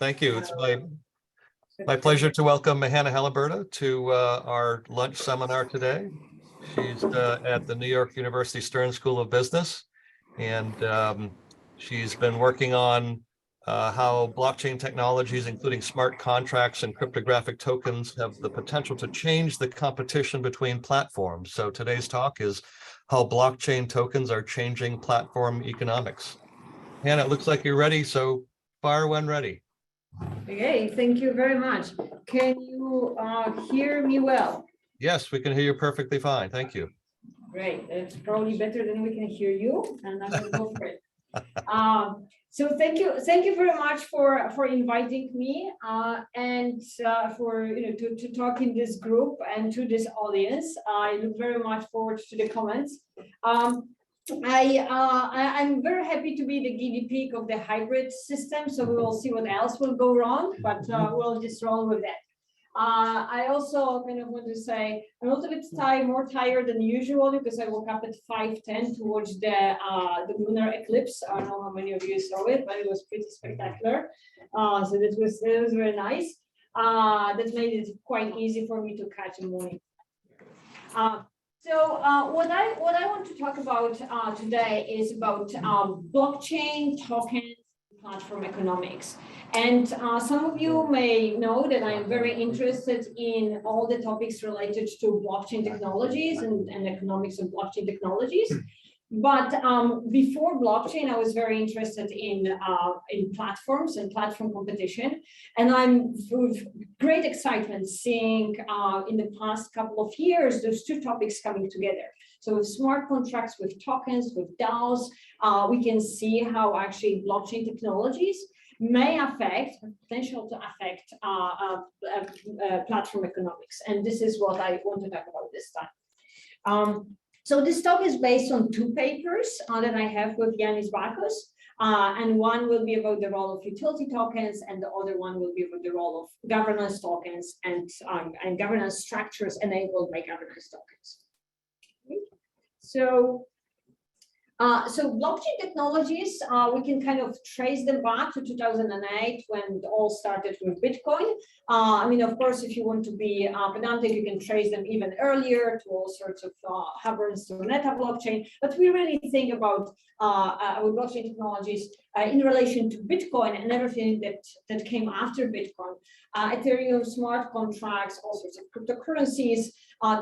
Thank you. It's my pleasure to welcome Hanna Halaburda to our lunch seminar today. She's at the New York University Stern School of Business, and she's been working on how blockchain technologies, including smart contracts and cryptographic tokens, have the potential to change the competition between platforms. So today's talk is how blockchain tokens are changing platform economics. Hanna, it looks like you're ready, so fire when ready. Okay, thank you very much. Can you hear me well? Yes, we can hear you perfectly fine. Thank you. Great. It's probably better than we can hear you, and I'm going to go for it. So thank you very much for inviting me and for to talk in this group and to this audience. I look very much forward to the comments. I'm very happy to be the guinea pig of the hybrid system, so we will see what else will go wrong, but we'll just roll with that. I also kind of want to say I'm a little bit more tired than usual because I woke up at 5:10 to watch the lunar eclipse. I don't know how many of you saw it, but it was pretty spectacular. So that was very nice. That made it quite easy for me to catch in the morning. So what I want to talk about today is about blockchain, tokens, platform economics. And some of you may know that I am very interested in all the topics related to blockchain technologies and economics of blockchain technologies. But before blockchain, I was very interested in platforms and platform competition. And I'm with great excitement seeing in the past couple of years, those two topics coming together. So with smart contracts, with tokens, with DAOs, we can see how actually blockchain technologies may affect, potential to affect platform economics. And this is what I want to talk about this time. So this talk is based on two papers that I have with Yanis Bakos, and one will be about the role of utility tokens, and the other one will be about the role of governance tokens and governance structures enabled by governance tokens. Okay. So blockchain technologies, we can kind of trace them back to 2008 when it all started with Bitcoin. I mean, of course, if you want to be pedantic, you can trace them even earlier to all sorts of Halaburda to Neta blockchain. But we really think about blockchain technologies in relation to Bitcoin and everything that came after Bitcoin. Ethereum, smart contracts, all sorts of cryptocurrencies,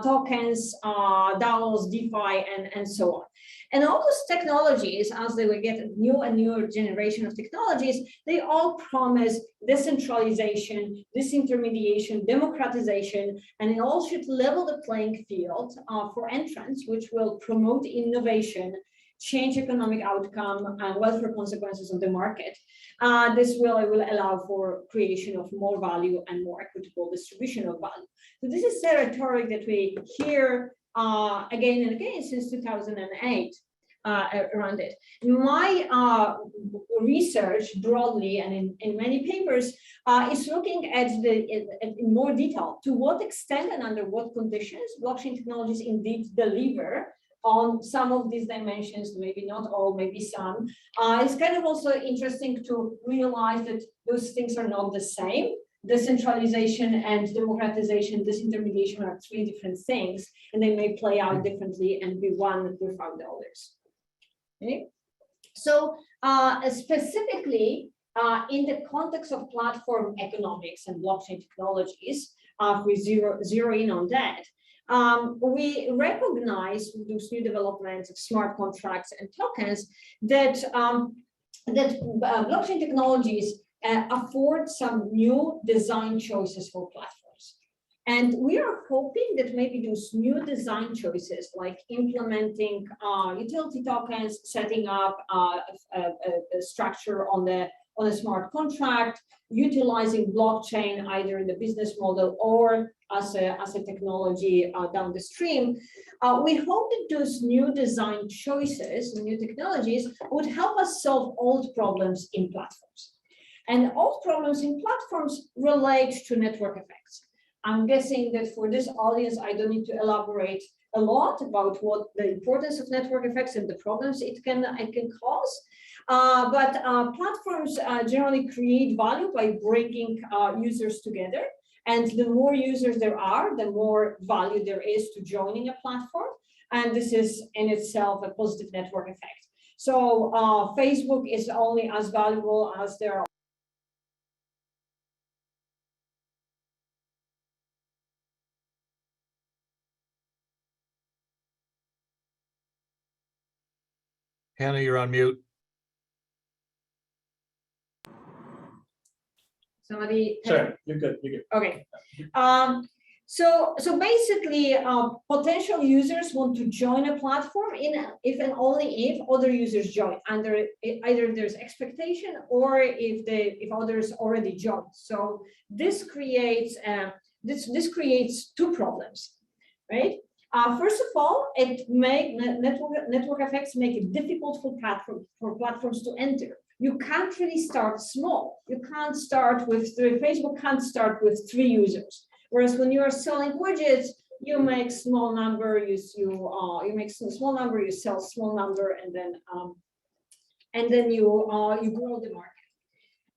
tokens, DAOs, DeFi, and so on. And all those technologies, as they will get a new and newer generation of technologies, they all promise decentralization, disintermediation, democratization, and it all should level the playing field for entrants, which will promote innovation, change economic outcome, and welfare consequences of the market. This will allow for creation of more value and more equitable distribution of value. So this is the rhetoric that we hear again and again since 2008 around it. My research broadly and in many papers is looking at in more detail to what extent and under what conditions blockchain technologies indeed deliver on some of these dimensions, maybe not all, maybe some. It's kind of also interesting to realize that those things are not the same. Decentralization and democratization, disintermediation are three different things, and they may play out differently and be one without the others. Okay? So specifically, in the context of platform economics and blockchain technologies, we zero in on that. We recognize with those new developments of smart contracts and tokens that blockchain technologies afford some new design choices for platforms. And we are hoping that maybe those new design choices, like implementing utility tokens, setting up a structure on a smart contract, utilizing blockchain either in the business model or as a technology down the stream, we hope that those new design choices, new technologies, would help us solve old problems in platforms. And old problems in platforms relate to network effects. I'm guessing that for this audience, I don't need to elaborate a lot about what the importance of network effects and the problems it can cause. But platforms generally create value by bringing users together. And the more users there are, the more value there is to joining a platform. And this is in itself a positive network effect. So Facebook is only as valuable as there are. Hannah, you're on mute. Somebody. Sorry, you're good. You're good. Okay. So basically, potential users want to join a platform if and only if other users join. Either there's expectation or if others already joined. So this creates this creates two problems, right? First of all, network effects make it difficult for platforms to enter. You can't really start small. You can't start with Facebook can't start with 3 users. Whereas when you are selling widgets, you make small number, you make small number, you sell small number, and then you grow the market.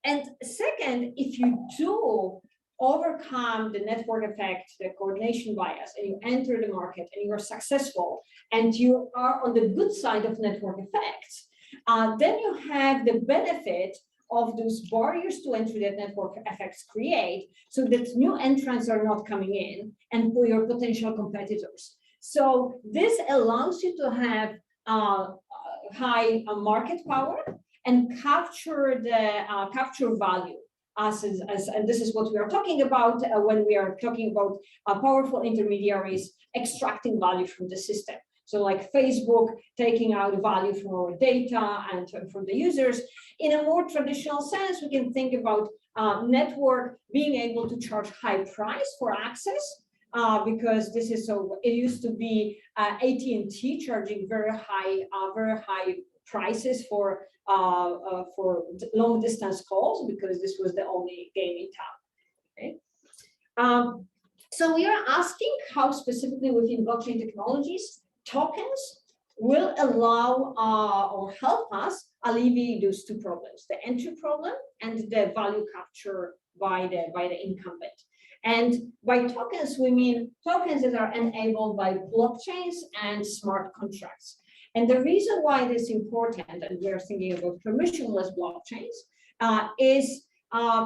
And second, if you do overcome the network effect, the coordination bias, and you enter the market and you are successful, and you are on the good side of network effects, then you have the benefit of those barriers to entry that network effects create, so that new entrants are not coming in and your potential competitors. So this allows you to have high market power and capture value. And this is what we are talking about when we are talking about powerful intermediaries extracting value from the system. So like Facebook taking out value from our data and from the users. In a more traditional sense, we can think about network being able to charge high price for access, because this is so. It used to be AT&T charging very high prices for long distance calls, because this was the only game in town. Okay? So we are asking how specifically within blockchain technologies tokens will allow or help us alleviate those two problems: the entry problem and the value capture by the incumbent. And by tokens, we mean tokens that are enabled by blockchains and smart contracts. And the reason why this is important, and we are thinking about permissionless blockchains, is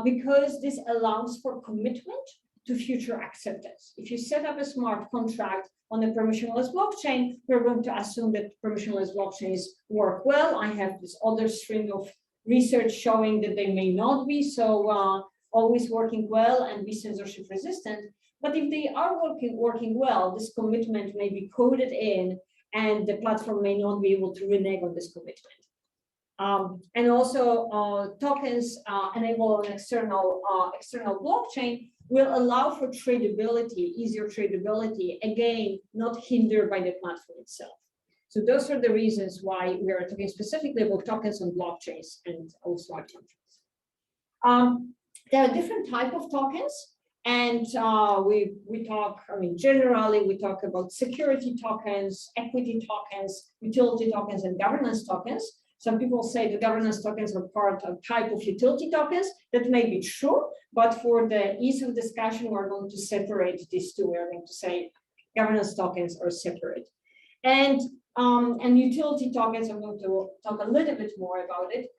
because this allows for commitment to future acceptance. If you set up a smart contract on a permissionless blockchain, we're going to assume that permissionless blockchains work well. I have this other string of research showing that they may not be so always working well and be censorship resistant. But if they are working well, this commitment may be coded in, and the platform may not be able to renege on this commitment. And also tokens enable an external blockchain will allow for tradability, easier tradability, again, not hindered by the platform itself. So those are the reasons why we are talking specifically about tokens on blockchains and on smart contracts. There are different types of tokens, and we talk, generally we talk about security tokens, equity tokens, utility tokens, and governance tokens. Some people say the governance tokens are part of type of utility tokens. That may be true, but for the ease of discussion, we're going to separate these two. We're going to say governance tokens are separate. And utility tokens, I'm going to talk a little bit more about it.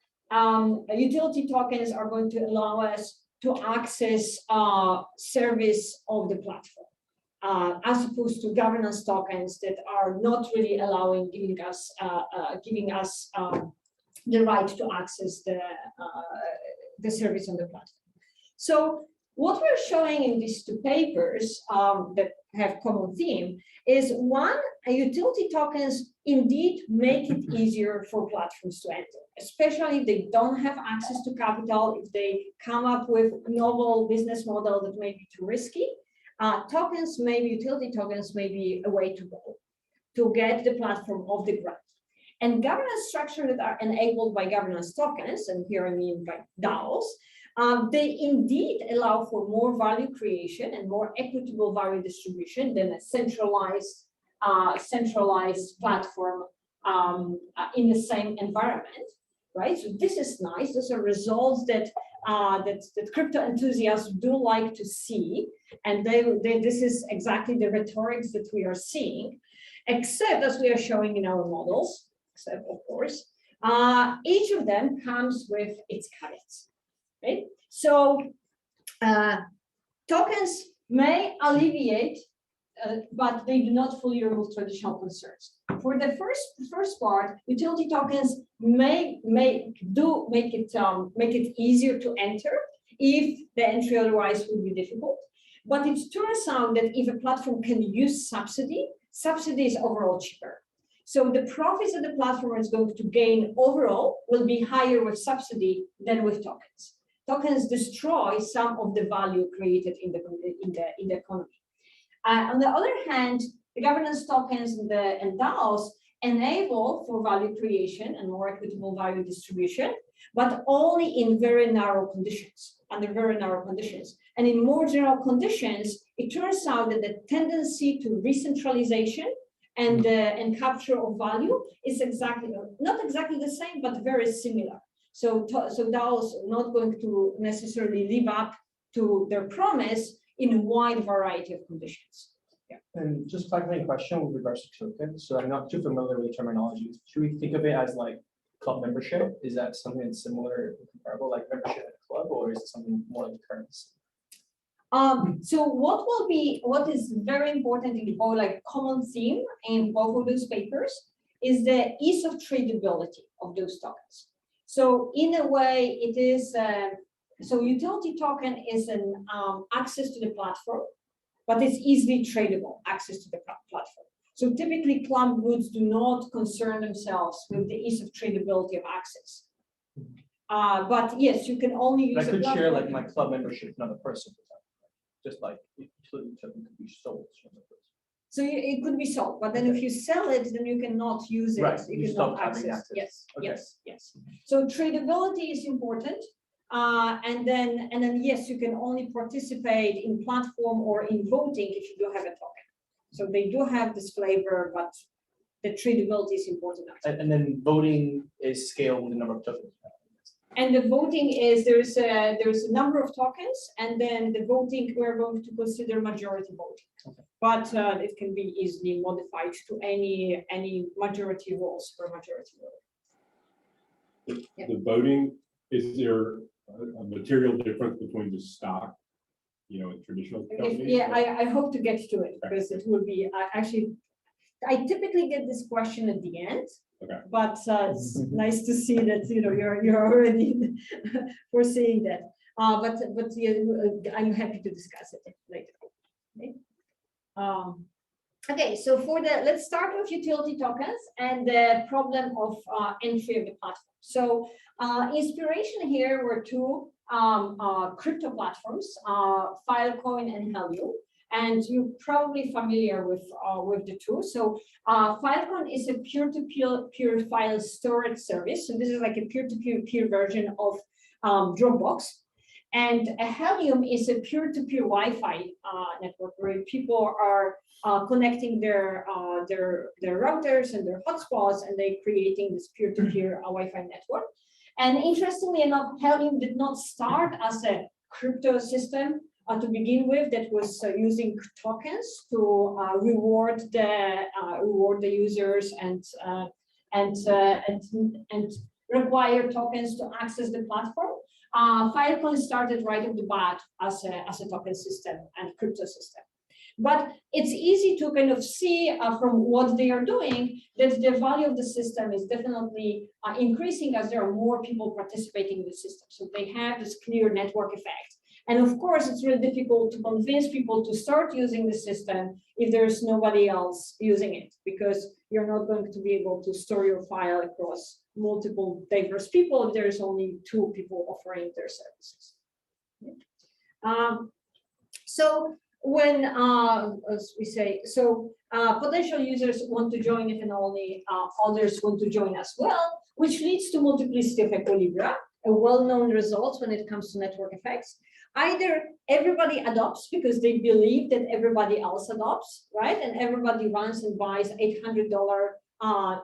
Utility tokens are going to allow us to access service of the platform, as opposed to governance tokens that are not really giving us the right to access the service on the platform. So what we're showing in these two papers that have common theme is one, utility tokens indeed make it easier for platforms to enter, especially if they don't have access to capital, if they come up with novel business model that may be too risky. Utility tokens may be a way to go to get the platform off the ground. And governance structures that are enabled by governance tokens, and here I mean by DAOs, they indeed allow for more value creation and more equitable value distribution than a centralized platform in the same environment. right? So this is nice. Those are results that that crypto enthusiasts do like to see, and this is exactly the rhetorics that we are seeing, except as we are showing in our models, except of course, each of them comes with its caveats, right? So tokens may alleviate, but they do not fully remove traditional concerns. For the first part, utility tokens may make it easier to enter if the entry otherwise would be difficult. But it turns out that if a platform can use subsidy is overall cheaper. So the profits that the platform is going to gain overall will be higher with subsidy than with tokens. Tokens destroy some of the value created in the economy. On the other hand, the governance tokens and DAOs enable for value creation and more equitable value distribution, but only in very narrow conditions, under very narrow conditions. And in more general conditions, it turns out that the tendency to recentralization and capture of value is not exactly the same, but very similar. So DAOs are not going to necessarily live up to their promise in a wide variety of conditions. Yeah. And just clarifying question with regards to tokens. So I'm not too familiar with the terminology. Should we think of it as like club membership? Is that something that's similar, comparable, like membership at a club, or is it something more like currency? So what is very important in both, like common theme in both of those papers, is the ease of tradability of those tokens. So in a way, it is so utility token is an access to the platform, but it's easily tradable access to the platform. So typically, club goods do not concern themselves with the ease of tradability of access. But yes, you can only use. I could share like my club membership with another person, just like utility token could be sold to another person. So it could be sold, but then if you sell it, then you cannot use it. Right, You cannot access. Yes, okay. yes. So tradability is important. And then yes, you can only participate in platform or in voting if you do have a token. So they do have this flavor, but the tradability is important. And then voting is scaled with the number of tokens. And the voting is there's a number of tokens, and then the voting we're going to consider majority voting. Okay. But it can be easily modified to any majority rules for majority vote. The voting, is there a material difference between the stock, and traditional companies? Yeah, I hope to get to it because it will be actually. I typically get this question at the end. Okay. But it's nice to see that you're already foreseeing that. But yeah, I'm happy to discuss it later. Okay. Okay. So let's start with utility tokens and the problem of entry of the platform. So inspiration here were two crypto platforms, Filecoin and Helium. And you're probably familiar with the two. So Filecoin is a peer-to-peer file storage service. So this is like a peer-to-peer version of Dropbox. And Helium is a peer-to-peer Wi-Fi network where people are connecting their routers and their hotspots, and they're creating this peer-to-peer Wi-Fi network. And interestingly enough, Helium did not start as a crypto system to begin with, that was using tokens to reward the users and require tokens to access the platform. Filecoin started right off the bat as a token system and crypto system. But it's easy to kind of see from what they are doing that the value of the system is definitely increasing as there are more people participating in the system. So they have this clear network effect. And of course, it's really difficult to convince people to start using the system if there's nobody else using it, because you're not going to be able to store your file across multiple diverse people if there's only two people offering their services. So when, as we say, potential users want to join it and only others want to join as well, which leads to multiplicity of equilibria, a well-known result when it comes to network effects. Either everybody adopts because they believe that everybody else adopts, right? And everybody runs and buys $800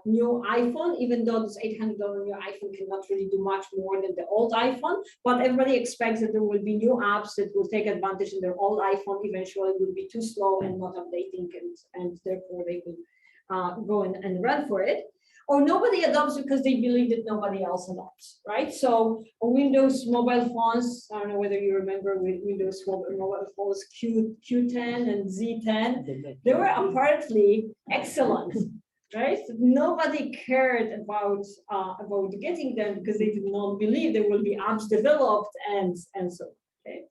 new iPhone, even though this $800 new iPhone cannot really do much more than the old iPhone, but everybody expects that there will be new apps that will take advantage of their old iPhone. Eventually it will be too slow and not updating, and therefore they will go and run for it. Or nobody adopts because they believe that nobody else adopts, right? So Windows mobile phones, I don't know whether you remember Windows mobile phones Q10 and Z10, they were apparently excellent, right? Nobody cared about getting them because they did not believe there will be apps developed and so, okay?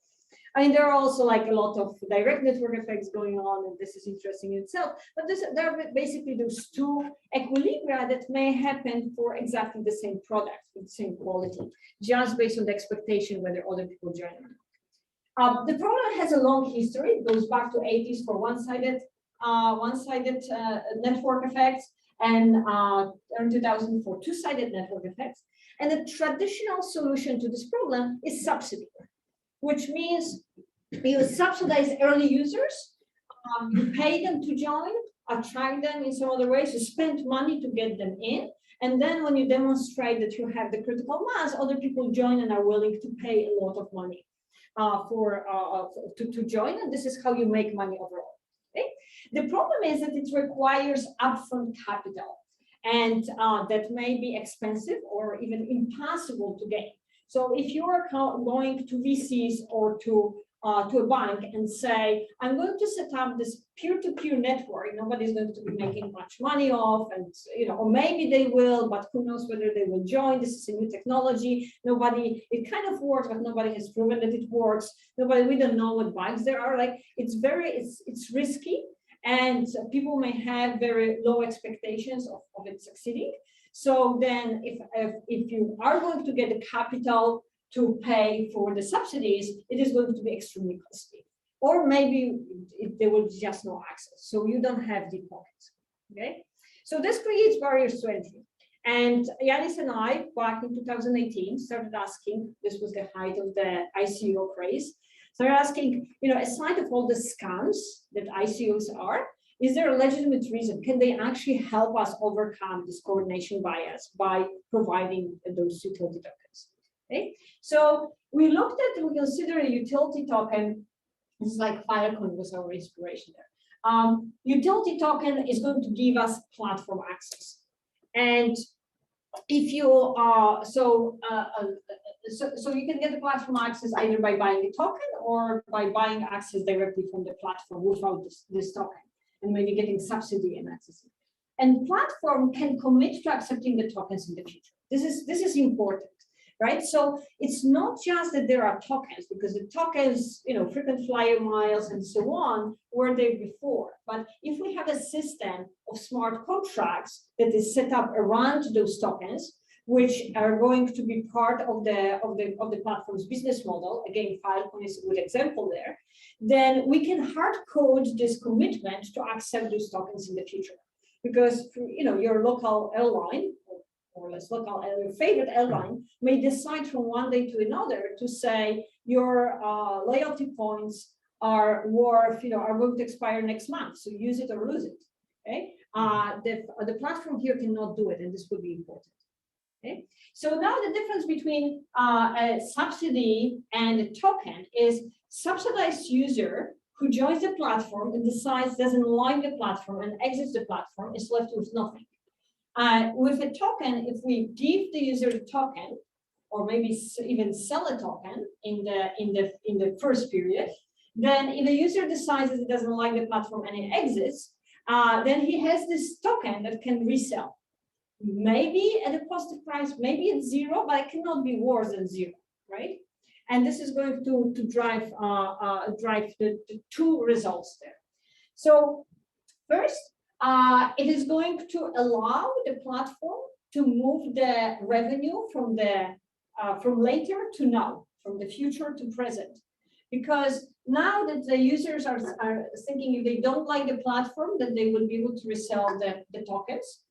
I mean, there are also like a lot of direct network effects going on, and this is interesting in itself. But there are basically those two equilibria that may happen for exactly the same product with the same quality, just based on the expectation whether other people join or not. The problem has a long history. It goes back to 80s for one-sided network effects, and in 2000 for two-sided network effects. And the traditional solution to this problem is subsidy, which means you subsidize early users, you pay them to join, attract them in some other ways, you spend money to get them in, and then when you demonstrate that you have the critical mass, other people join and are willing to pay a lot of money to join, and this is how you make money overall. Okay? The problem is that it requires upfront capital, and that may be expensive or even impossible to gain. So if you are going to VCs or to a bank and say, I'm going to set up this peer-to-peer network, nobody's going to be making much money off, and or maybe they will, but who knows whether they will join. This is a new technology. It kind of works, but nobody has proven that it works. We don't know what bugs there are. Like it's risky, and people may have very low expectations of it succeeding. So then if you are going to get the capital to pay for the subsidies, it is going to be extremely costly. Or maybe there will be just no access. So you don't have deep pockets, okay? So this creates barriers to entry. And Yanis and I, back in 2018, started asking, this was the height of the ICO craze, started asking, aside of all the scams that ICOs are, is there a legitimate reason? Can they actually help us overcome this coordination bias by providing those utility tokens? Okay, so we considered a utility token. This is like Filecoin was our inspiration there. Utility token is going to give us platform access, and if you so you can get the platform access either by buying the token or by buying access directly from the platform without this token, and maybe getting subsidy and access. And platform can commit to accepting the tokens in the future. This is important, right? So it's not just that there are tokens, because the tokens, frequent flyer miles and so on, were there before. But if we have a system of smart contracts that is set up around those tokens, which are going to be part of the platform's business model, again, Filecoin is a good example there, then we can hard code this commitment to accept those tokens in the future. Because your local airline, or less local, your favorite airline may decide from one day to another to say your loyalty points are worth, are going to expire next month, so use it or lose it. Okay, the platform here cannot do it, and this would be important. Okay, so now the difference between a subsidy and a token is subsidized user who joins the platform and decides doesn't like the platform and exits the platform is left with nothing. With a token, if we give the user the token, or maybe even sell a token in the first period, then if the user decides that he doesn't like the platform and he exits, then he has this token that can resell. Maybe at a positive price, maybe at zero, but it cannot be worse than zero, right? And this is going to drive the two results there. So first, it is going to allow the platform to move the revenue from later to now, from the future to present. Because now that the users are thinking if they don't like the platform, then they will be able to resell the tokens.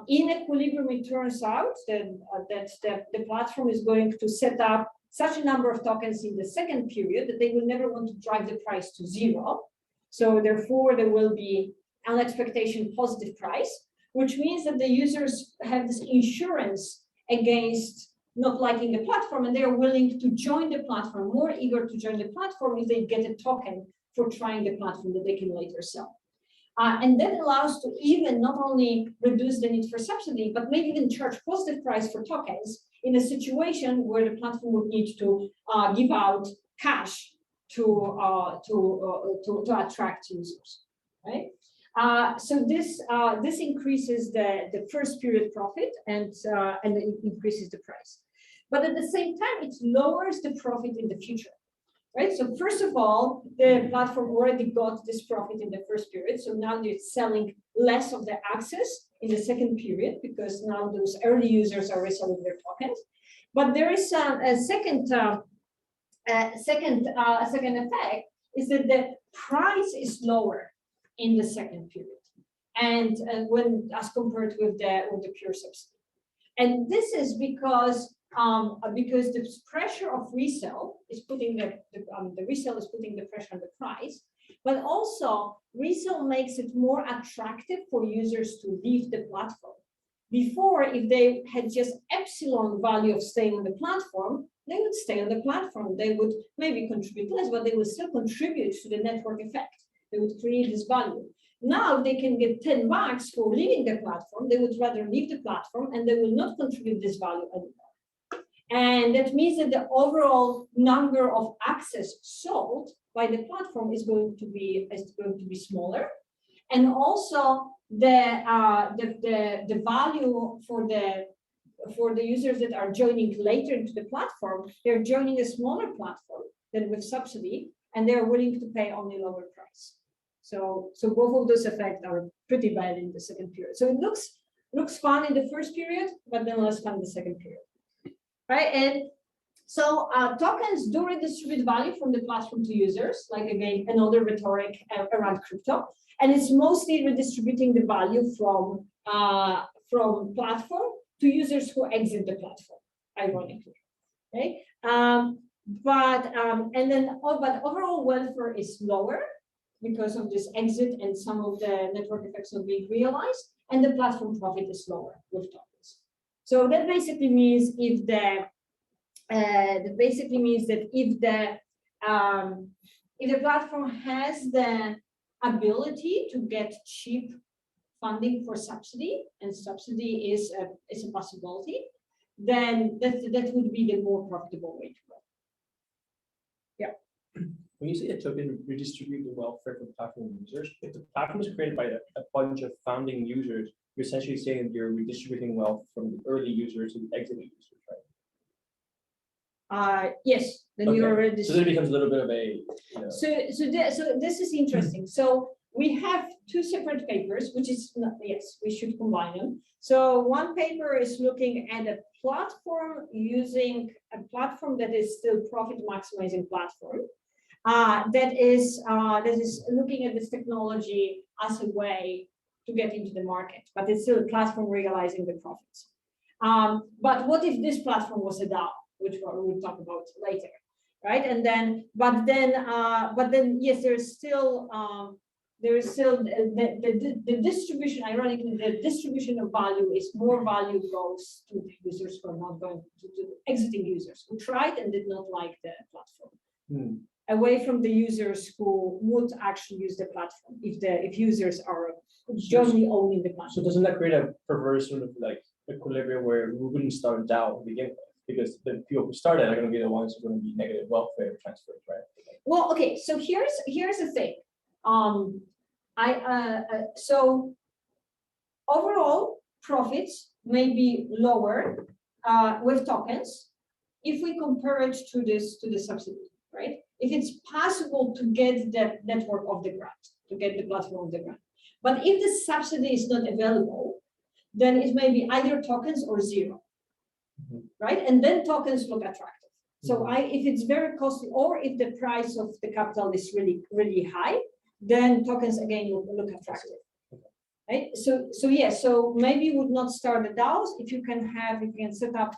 In equilibrium, it turns out that the platform is going to set up such a number of tokens in the second period that they will never want to drive the price to zero. So therefore, there will be an expectation positive price. which means that the users have this insurance against not liking the platform, and they are willing to join the platform, more eager to join the platform if they get a token for trying the platform that they can later sell. And that allows to even not only reduce the need for subsidy, but maybe even charge positive price for tokens in a situation where the platform would need to give out cash to attract users, right? So this increases the first period profit and it increases the price. But at the same time, it lowers the profit in the future. Right. So first of all, the platform already got this profit in the first period. So now they're selling less of the access in the second period because now those early users are reselling their tokens. But there is a second effect is that the price is lower in the second period, and when as compared with the pure subsidy. And this is because the pressure of resale is putting the resale is putting the pressure on the price, but also resale makes it more attractive for users to leave the platform. Before, if they had just epsilon value of staying on the platform, they would stay on the platform. They would maybe contribute less, but they would still contribute to the network effect. They would create this value. Now they can get $10 for leaving the platform. They would rather leave the platform and they will not contribute this value anymore. And that means that the overall number of access sold by the platform is going to be smaller, and also the value for the users that are joining later into the platform, they're joining a smaller platform than with subsidy, and they're willing to pay only lower price. So both of those effects are pretty bad in the second period. So it looks fun in the first period, but then less fun in the second period. Right, and so tokens do redistribute value from the platform to users, like again, another rhetoric around crypto, and it's mostly redistributing the value from platform to users who exit the platform, ironically, okay? But overall welfare is lower because of this exit and some of the network effects not being realized, and the platform profit is lower with tokens. So that basically means if the platform has the ability to get cheap funding for subsidy, and subsidy is a possibility, then that would be the more profitable way to go. Yeah. When you say a token redistribute the welfare for platform users, if the platform is created by a bunch of founding users, you're essentially saying you're redistributing wealth from the early users to the exiting users, right? Yes, then you're already. So then it becomes a little bit of a. So this is interesting. So we have two separate papers, which is not, yes, we should combine them. So one paper is looking at a platform using a platform that is still profit maximizing platform. That is looking at this technology as a way to get into the market, but it's still a platform realizing the profits. But what if this platform was a DAO, which we'll talk about later, right? And then, but then, yes, there's still the distribution. Ironically, the distribution of value is more value goes to the users who are not going to exiting users who tried and did not like the platform. Away from the users who would actually use the platform if users are generally owning the platform. So doesn't that create a perverse sort of like equilibrium where we wouldn't start DAO to begin with? Because the people who started are going to be the ones who are going to be negative welfare transfers, right? Well, okay, so here's the thing. So overall profits may be lower with tokens if we compare it to the subsidy, right? If it's possible to get the network off the ground, to get the platform off the ground. But if the subsidy is not available, then it may be either tokens or zero, right? And then tokens look attractive. So if it's very costly, or if the price of the capital is really, really high, then tokens again look attractive. Right? So maybe you would not start the DAOs if you can set up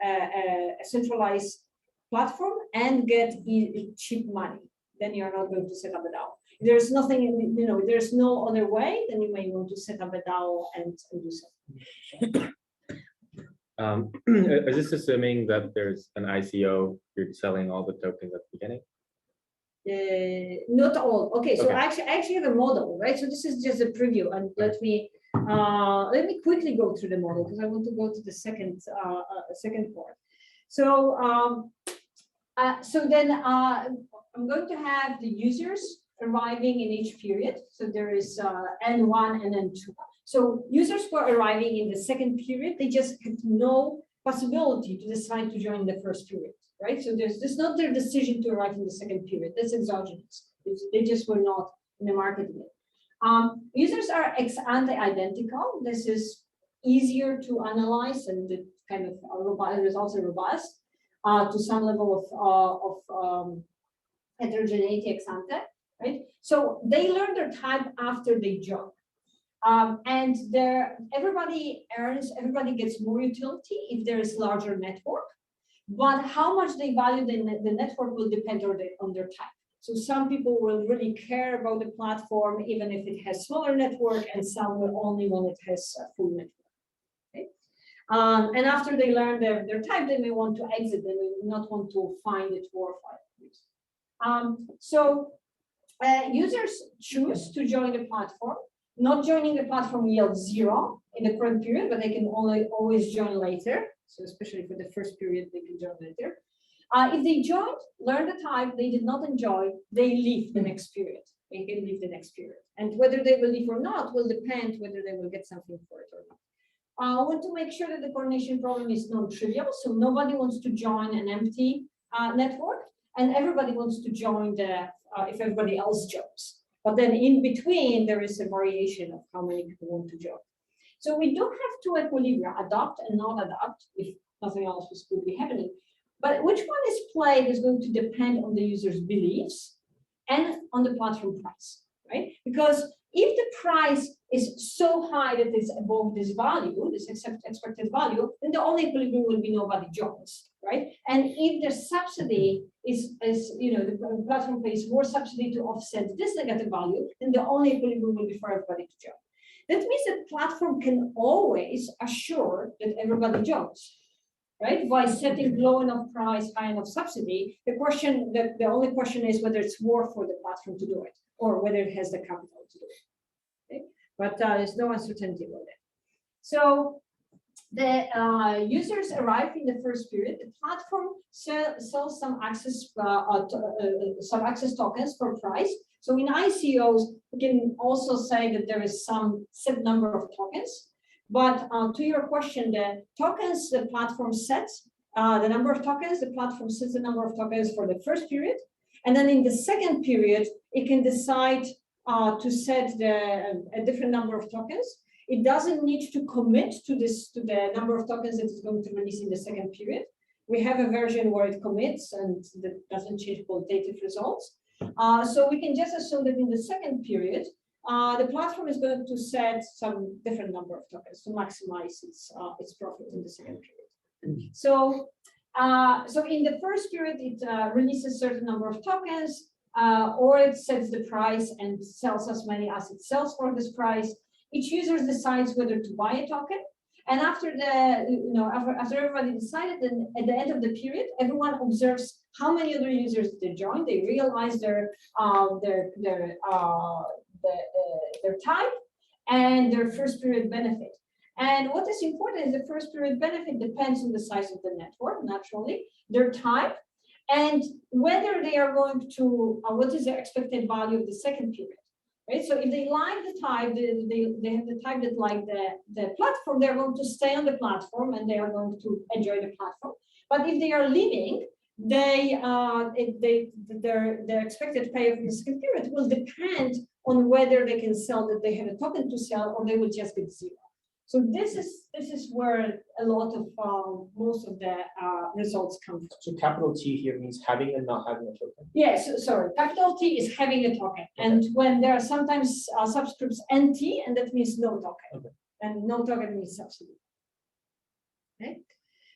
a centralized platform and get cheap money. Then you're not going to set up a DAO. If there's nothing, there's no other way, then you may want to set up a DAO and do something. Is this assuming that there's an ICO, you're selling all the tokens at the beginning? Not all. Okay, so Okay. I actually have a model, right? So this is just a preview, and let me quickly go through the model because I want to go to the second part. So then I'm going to have the users arriving in each period. So there is N1 and N2. So users who are arriving in the second period, they just have no possibility to decide to join the first period, right? So there's not their decision to arrive in the second period. That's exogenous. They just were not in the market yet. Users are ex ante identical. This is easier to analyze and the kind of results are robust to some level of heterogeneity ex ante, right? So they learn their type after they join. And everybody gets more utility if there is larger network, but how much they value the network will depend on their type. So some people will really care about the platform, even if it has smaller network, and some will only when it has a full network. Okay? And after they learn their type, they may want to exit, they may not want to find it worthwhile. Users choose to join the platform. Not joining the platform yields 0 in the current period, but they can always join later. So especially for the first period, they can join later. If they joined, learn the type they did not enjoy, they leave the next period. They can leave the next period. And whether they will leave or not will depend whether they will get something for it or not. I want to make sure that the coordination problem is non-trivial. So nobody wants to join an empty network, and everybody wants to join if everybody else joins. But then in between, there is a variation of how many people want to join. So we do have two equilibria, adopt and not adopt, if nothing else was to be happening. But which one is played is going to depend on the user's beliefs and on the platform price, right? Because if the price is so high that it's above this value, this expected value, then the only equilibrium will be nobody joins, right? And if the subsidy is the platform pays more subsidy to offset this negative value, then the only equilibrium will be for everybody to join. That means that platform can always assure that everybody joins, right? By setting low enough price, high enough subsidy, the only question is whether it's worth for the platform to do it or whether it has the capital to do it. Okay? But there's no uncertainty about it. So the users arrive in the first period. The platform sells some access tokens for price. So in ICOs, we can also say that there is some set number of tokens. But to your question, the tokens the platform sets, the number of tokens, the platform sets the number of tokens for the first period. And then in the second period, it can decide to set a different number of tokens. It doesn't need to commit to the number of tokens that it's going to release in the second period. We have a version where it commits and that doesn't change qualitative results. So we can just assume that in the second period, the platform is going to set some different number of tokens to maximize its profit in the second period. So in the first period, it releases a certain number of tokens, or it sets the price and sells as many as it sells for this price. Each user decides whether to buy a token. And after after everybody decided, then at the end of the period, everyone observes how many other users they joined. They realize their type and their first period benefit. And what is important is the first period benefit depends on the size of the network, naturally, their type, and whether they are going to, what is their expected value of the second period, right? So if they like the type, they have the type that like the platform, they're going to stay on the platform and they are going to enjoy the platform. But if they are leaving, their expected payoff in the second period will depend on whether they can sell that they have a token to sell or they will just get 0. So this is where a lot of most of the results come from. So capital T here means having and not having a token. Yes, sorry. Capital T is having a token, okay. And when there are sometimes subscripts NT, and that means no token, okay. And no token means subsidy. Okay.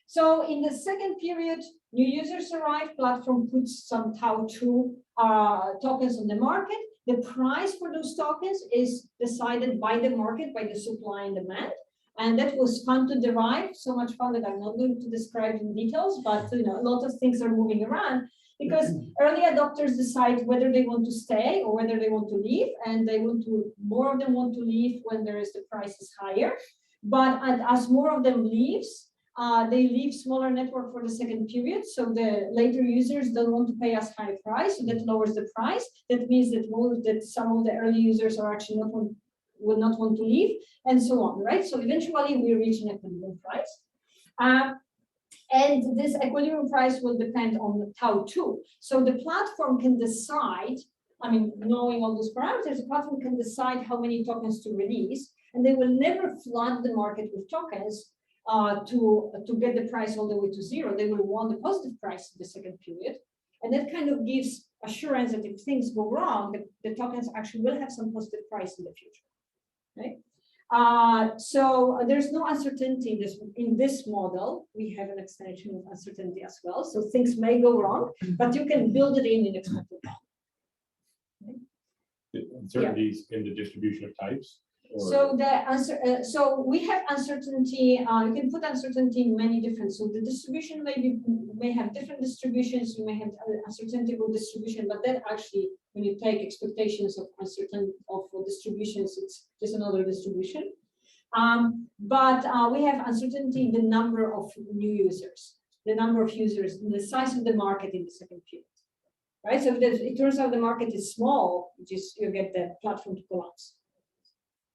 So in the second period, New users arrive, platform puts some Tau2 tokens on the market. The price for those tokens is decided by the market, by the supply and demand. And that was fun to derive, so much fun that I'm not going to describe in details, but a lot of things are moving around because early adopters decide whether they want to stay or whether they want to leave, and more of them want to leave when the price is higher. But as more of them leaves, they leave smaller network for the second period. So the later users don't want to pay as high price, so that lowers the price. That means that some of the early users are actually will not want to leave, and so on, right? So eventually we reach an equilibrium price. And this equilibrium price will depend on the Tau2. So the platform can decide, knowing all those parameters, the platform can decide how many tokens to release, and they will never flood the market with tokens to get the price all the way to zero. They will want a positive price in the second period. And that kind of gives assurance that if things go wrong, the tokens actually will have some positive price in the future. Right? So there's no uncertainty in this model. We have an extension of uncertainty as well. So things may go wrong, but you can build it in expected value. The uncertainties in the distribution of types? So so we have uncertainty. You can put uncertainty in many different. So the distribution may have different distributions. You may have uncertainty with distribution, but that actually, when you take expectations of distributions, it's just another distribution. But we have uncertainty in the number of new users, the number of users, and the size of the market in the second period. Right. So if it turns out the market is small, you get the platform to collapse.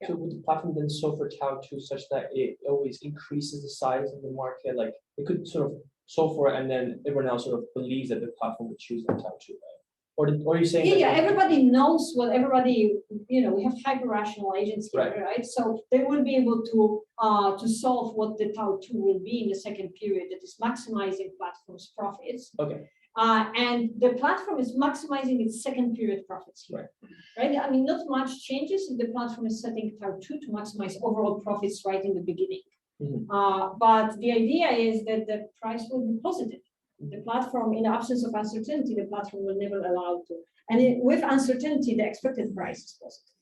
So would the platform then solve for Tau2 such that it always increases the size of the market? Like it could sort of solve for it, and then everyone else sort of believes that the platform would choose the Tau2, right? Or are you saying? Yeah, everybody knows what everybody, we have hyper-rational agents here, right? So they will be able to solve what the Tau2 will be in the second period that is maximizing platform's profits. Okay. And the platform is maximizing its second period profits here, right? Not much changes if the platform is setting Tau2 to maximize overall profits right in the beginning. But the idea is that the price will be positive. The platform, in the absence of uncertainty, the platform will never allow to. And with uncertainty, the expected price is positive.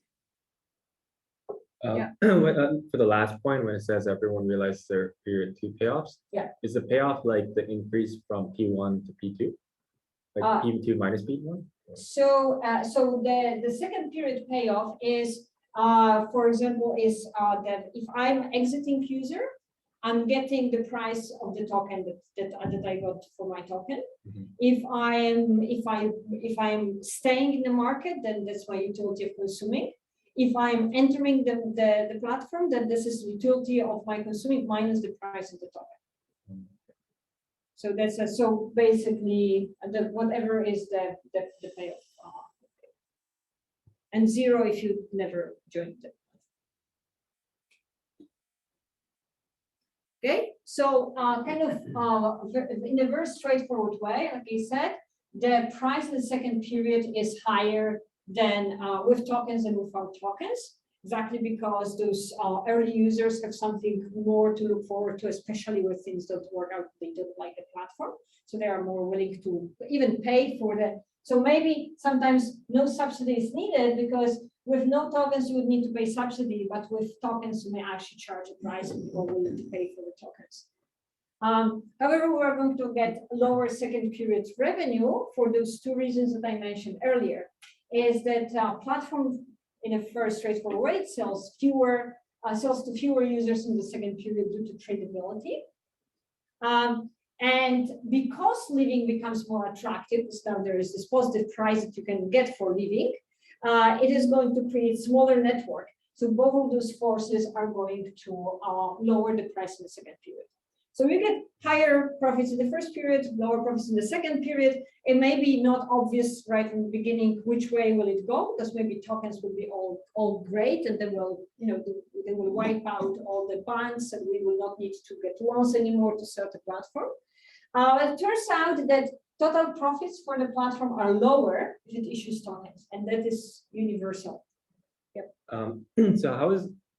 For the last point, when it says everyone realizes their period 2 payoffs, is the payoff like the increase from P1 to P2? Like P2 minus P1? So the second period payoff is, for example, that if I'm exiting user, I'm getting the price of the token that I got for my token. If I'm staying in the market, then that's my utility of consuming. If I'm entering the platform, then this is utility of my consuming minus the price of the token. So that's so basically whatever is the payoff, and zero if you never joined it. Okay, so in a very straightforward way, like I said, the price in the second period is higher than with tokens and without tokens, exactly because those early users have something more to look forward to, especially when things don't work out, they don't like the platform. So they are more willing to even pay for that. So maybe sometimes no subsidy is needed because with no tokens, you would need to pay subsidy, but with tokens, you may actually charge a price and people are willing to pay for the tokens. However, we are going to get lower second period revenue for those two reasons that I mentioned earlier, is that platform in a very straightforward way sells to fewer users in the second period due to tradability. And because leaving becomes more attractive, because now there is this positive price that you can get for leaving, it is going to create smaller network. So both of those forces are going to lower the price in the second period. So you get higher profits in the first period, lower profits in the second period. It may be not obvious right from the beginning which way will it go, because maybe tokens will be all great, and then they will wipe out all the bonds, and we will not need to get loans anymore to sell the platform. It turns out that total profits for the platform are lower if it issues tokens, and that is universal. So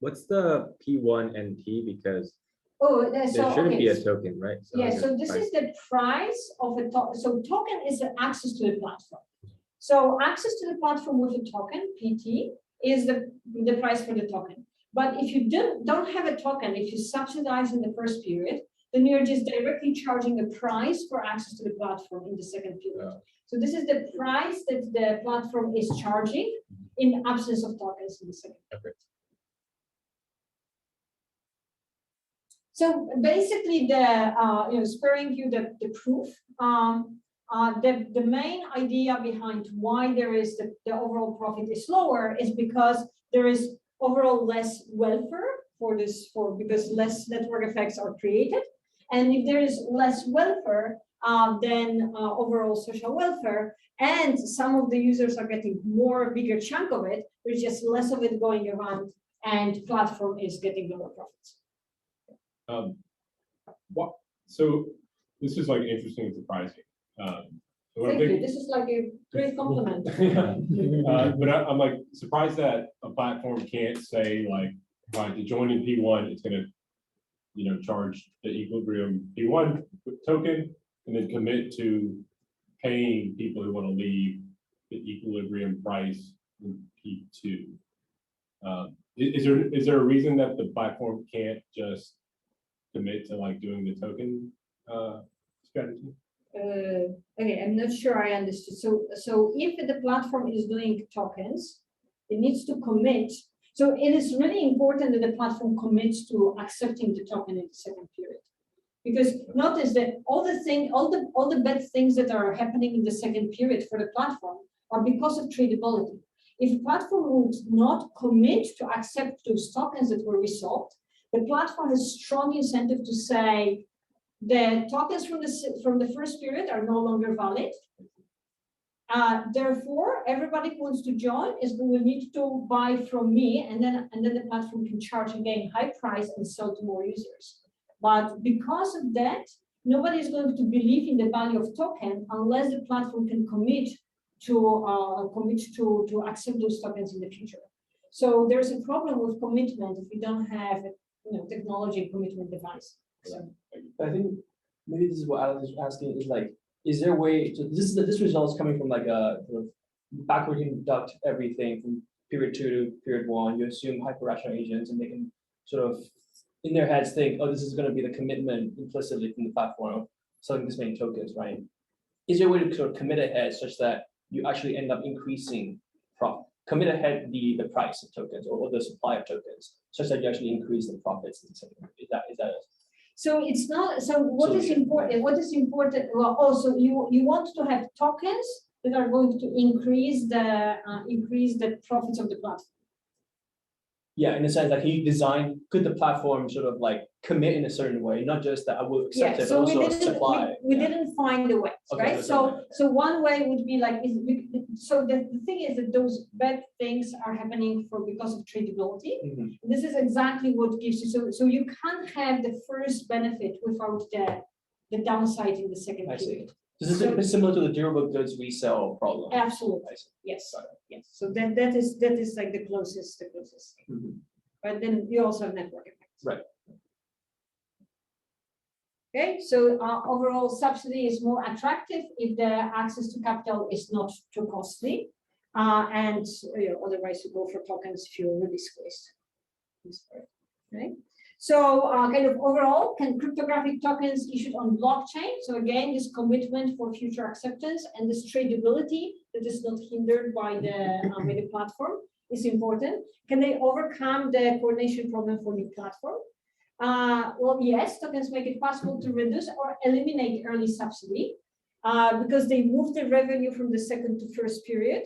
what's the P1 and T? Because Oh, There so, shouldn't be okay. a token, right? Yeah, just so this price. is the price of a token. So token is the access to the platform. So access to the platform with a token, PT, is the price for the token. But if you don't have a token, if you subsidize in the first period, then you're just directly charging a price for access to the platform in the second period. So this is the price that the platform is charging in absence of tokens in the second period. So basically, sparing you the proof. The main idea behind why there is the overall profit is lower is because there is overall less welfare because less network effects are created, and if there is less welfare, then overall social welfare, and some of the users are getting bigger chunk of it. There's just less of it going around, and platform is getting lower profits. So this is like interesting and surprising. Thank you. This is like a great compliment. But I'm like surprised that a platform can't say like, to join in P1, it's gonna, charge the equilibrium P1 token, and then commit to paying people who want to leave the equilibrium price in P2. Is there a reason that the platform can't just commit to like doing the token strategy? Okay, I'm not sure I understood. So if the platform is doing tokens, it needs to commit. So it is really important that the platform commits to accepting the token in the second period. Because notice that all the bad things that are happening in the second period for the platform are because of tradability. If the platform would not commit to accept those tokens that were resolved, the platform has strong incentive to say the tokens from the first period are no longer valid. Therefore, everybody who wants to join will need to buy from me, and then the platform can charge again high price and sell to more users. But because of that, nobody is going to believe in the value of token unless the platform can commit to accept those tokens in the future. So there's a problem with commitment if we don't have technology commitment device. So I think maybe this is what Alex is asking is like, is there a way to this result is coming from like a sort of backward induct everything from period 2 to period 1. You assume hyper-rational agents, and they can sort of in their heads think, oh, this is going to be the commitment implicitly from the platform of selling this many tokens, right? Is there a way to sort of commit ahead such that you actually end up increasing profit? Commit ahead the price of tokens or the supply of tokens such that you actually increase the profits in the second. Is that So it's not. So what is important? What is important? Well, also you want to have tokens that are going to increase the profits of the platform. Yeah, in a sense, like could the platform sort of like commit in a certain way, not just that I will accept it, but also supply. We didn't find a way, right? So one way would be like, so the thing is that those bad things are happening because of tradability. Mm-hmm. This is exactly what gives you, so you can't have the first benefit without the downside in the second period. This is similar to the durable goods resale problem. Absolutely, yes, yes. So that is like the closest. Mm-hmm. But then you also have network effects. Right. Okay, so overall subsidy is more attractive if the access to capital is not too costly, and otherwise you go for tokens if you're really squeezed. Okay. So kind of overall, can cryptographic tokens issued on blockchain? So again, this commitment for future acceptance and this tradability that is not hindered by the platform is important. Can they overcome the coordination problem for the platform? Well, yes, tokens make it possible to reduce or eliminate early subsidy because they move the revenue from the second to first period.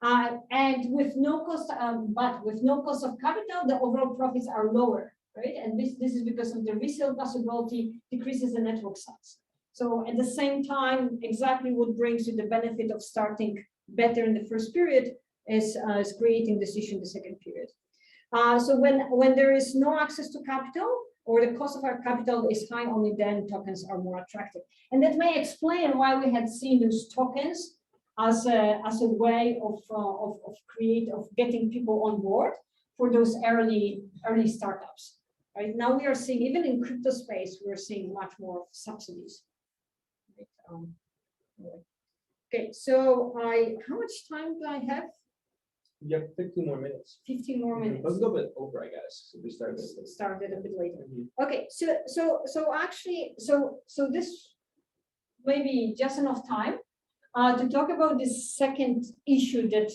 And with no cost, but with no cost of capital, the overall profits are lower. Right, and this is because of the resale possibility decreases the network size. So at the same time, exactly what brings you the benefit of starting better in the first period is creating this issue in the second period. So when there is no access to capital or the cost of our capital is high, only then tokens are more attractive. And that may explain why we had seen those tokens as a way of getting people on board for those early startups. Right now, we are seeing, even in crypto space, we're seeing much more subsidies. Right? Okay, so how much time do I have? You have 15 more minutes. 15 more minutes. Let's go a bit over, I guess. So we started. Started a bit later. Mhm. Okay, so actually, so this may be just enough time to talk about this second issue that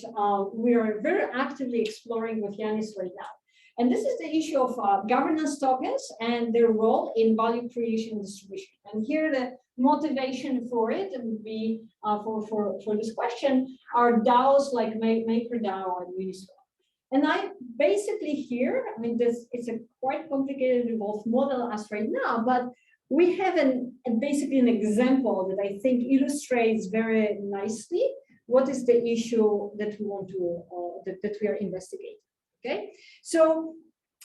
we are very actively exploring with Yanis right now. And this is the issue of governance tokens and their role in value creation and distribution. And here the motivation for it would be for this question are DAOs like MakerDAO and Uniswap. And I basically here, I mean, it's a quite complicated involved model as right now, but we have basically an example that I think illustrates very nicely what is the issue that we want to that we are investigating. Okay, so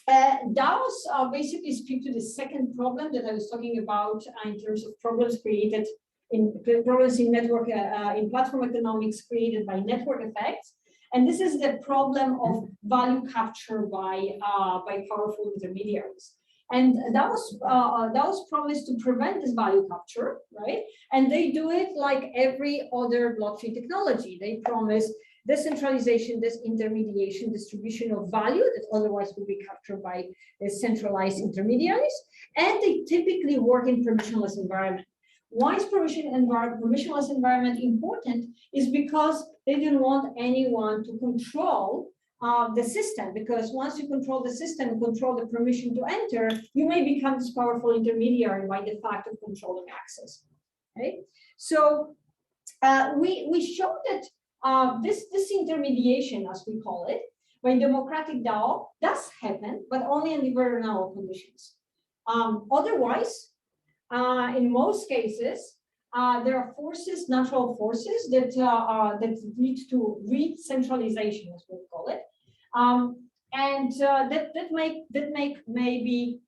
DAOs basically speak to the second problem that I was talking about in terms of problems created problems in network in platform economics created by network effects. And this is the problem of value capture by powerful intermediaries. And that was promised to prevent this value capture, right? And they do it like every other blockchain technology. They promise decentralization, disintermediation, distribution of value that otherwise would be captured by centralized intermediaries. And they typically work in permissionless environment. Why is permissionless environment important? Is because they don't want anyone to control the system, because once you control the system and control the permission to enter, you may become this powerful intermediary by the fact of controlling access. Okay, so we showed that this intermediation, as we call it, by democratic DAO does happen, but only in very narrow conditions. Otherwise, in most cases, there are forces, natural forces that lead to re-centralization, as we call it, and that make maybe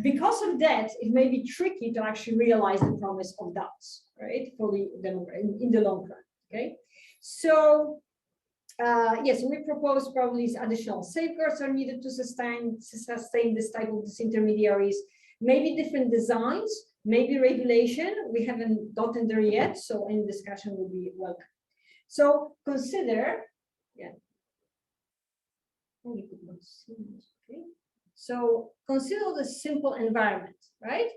because of that, it may be tricky to actually realize the promise of DAOs, right? Fully in the long run. Okay, so. Yes, we propose probably additional safeguards are needed to sustain this type of disintermediaries, maybe different designs, maybe regulation. We haven't gotten there yet, so any discussion will be welcome. So consider, yeah. Okay. So consider the simple environment, right?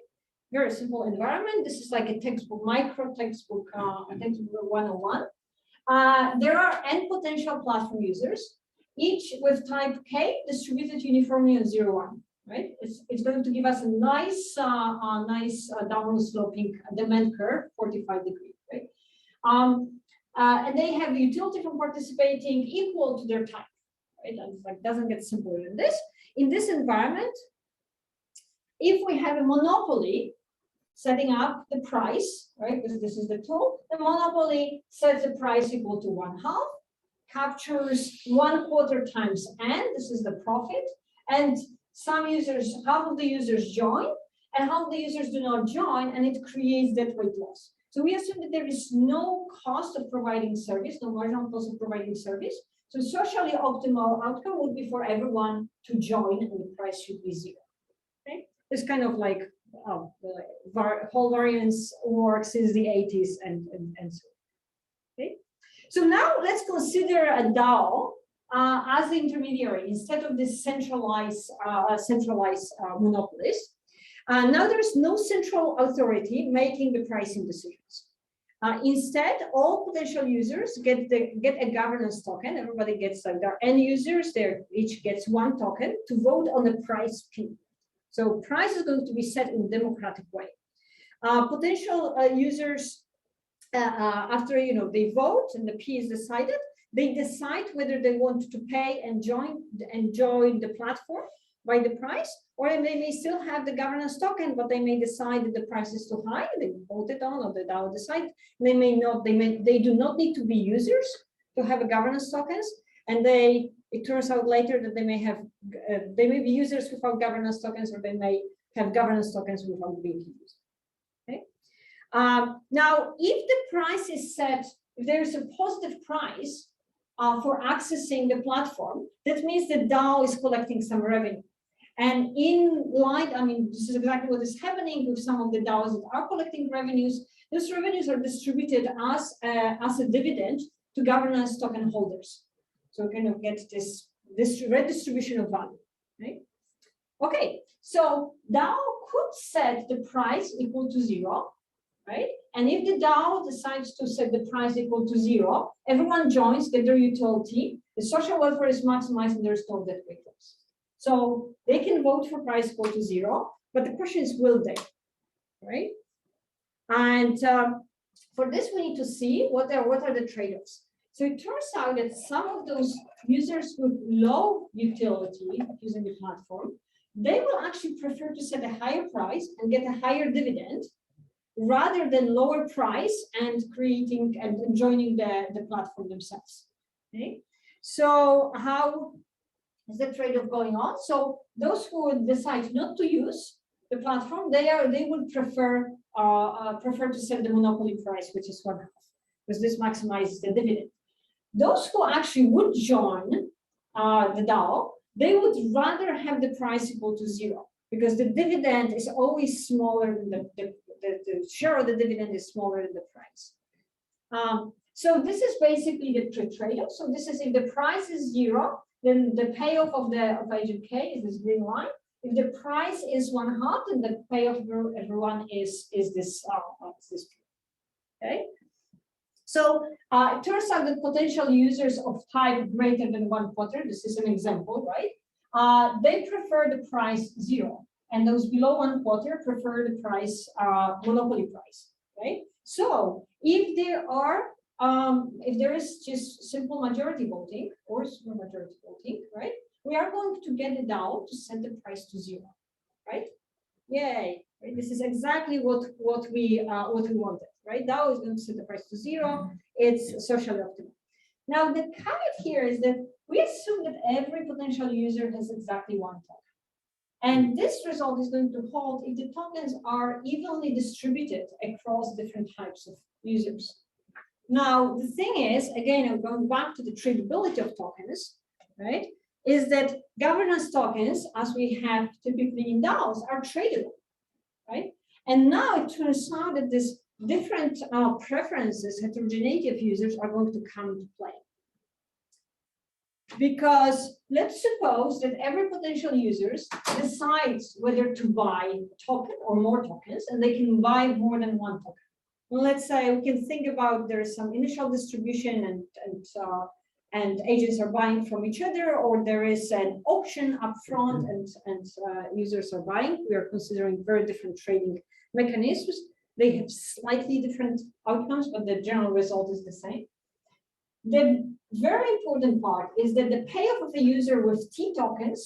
Very simple environment. This is like a textbook, micro textbook, textbook 101. There are n potential platform users, each with type K distributed uniformly on 0, 1, right? It's going to give us a nice, downward sloping demand curve, 45 degrees, right? And they have utility from participating equal to their type, right? And it's like doesn't get simpler than this. In this environment, if we have a monopoly setting up the price, right? Because this is the tool. The monopoly sets the price equal to 1/2, captures 1/4 times n. This is the profit. And some users, half of the users join, and half of the users do not join, and it creates that weight loss. So we assume that there is no cost of providing service, no marginal cost of providing service. So socially optimal outcome would be for everyone to join, and the price should be 0. Okay, it's kind of like whole variance works since the 80s and so on. Okay, so now let's consider a DAO as the intermediary instead of this centralized monopolist. Now there's no central authority making the pricing decisions. Instead, all potential users get a governance token. Everybody gets like their end users. They each gets 1 token to vote on the price P. So price is going to be set in a democratic way. Potential users, after they vote and the P is decided, they decide whether they want to pay and join the platform by the price, or they may still have the governance token, but they may decide that the price is too high. They vote it on, or the DAO decide. They may not. They do not need to be users to have a governance tokens, and it turns out later that they may be users without governance tokens, or they may have governance tokens without being used. Okay. Now, if the price is set, if there is a positive price, for accessing the platform, that means the DAO is collecting some revenue. And in light, I mean, this is exactly what is happening with some of the DAOs that are collecting revenues. Those revenues are distributed as a dividend to governance token holders. So we kind of get this redistribution of value, right? Okay, so DAO could set the price equal to 0, right? And if the DAO decides to set the price equal to 0, everyone joins, get their utility, the social welfare is maximized, and there's no debt victims. So they can vote for price equal to 0, but the question is, will they, right? And for this, we need to see what are the trade-offs. So it turns out that some of those users with low utility using the platform, they will actually prefer to set a higher price and get a higher dividend rather than lower price and creating and joining the platform themselves. Okay, so how is the trade-off going on? So those who would decide not to use the platform, they would prefer to set the monopoly price, which is 1/2, because this maximizes the dividend. Those who actually would join the DAO, they would rather have the price equal to 0, because the dividend is always smaller than the share of the dividend is smaller than the price. So this is basically the trade-off. So this is, if the price is 0, then the payoff of agent K is this green line. If the price is 1/2, then the payoff of everyone is this. Okay. So it turns out that potential users of type greater than 1 quarter, this is an example, right? They prefer the price 0, and those below 1 quarter prefer the price monopoly price, right? So if there is just simple majority voting or super majority voting, right? We are going to get the DAO to set the price to 0, right? Yay! Right? This is exactly what we wanted, right? DAO is going to set the price to 0. It's socially optimal. Now the caveat here is that we assume that every potential user has exactly 1 token, and this result is going to hold if the tokens are evenly distributed across different types of users. Now the thing is, again, I'm going back to the tradability of tokens, right? Is that governance tokens, as we have typically in DAOs, are tradable, right? And now it turns out that this different preferences, heterogeneity of users are going to come into play. Because let's suppose that every potential user decides whether to buy a token or more tokens, and they can buy more than 1 token. Well, let's say we can think about there's some initial distribution and agents are buying from each other, or there is an auction up front and users are buying. We are considering very different trading mechanisms. They have slightly different outcomes, but the general result is the same. The very important part is that the payoff of a user with T tokens,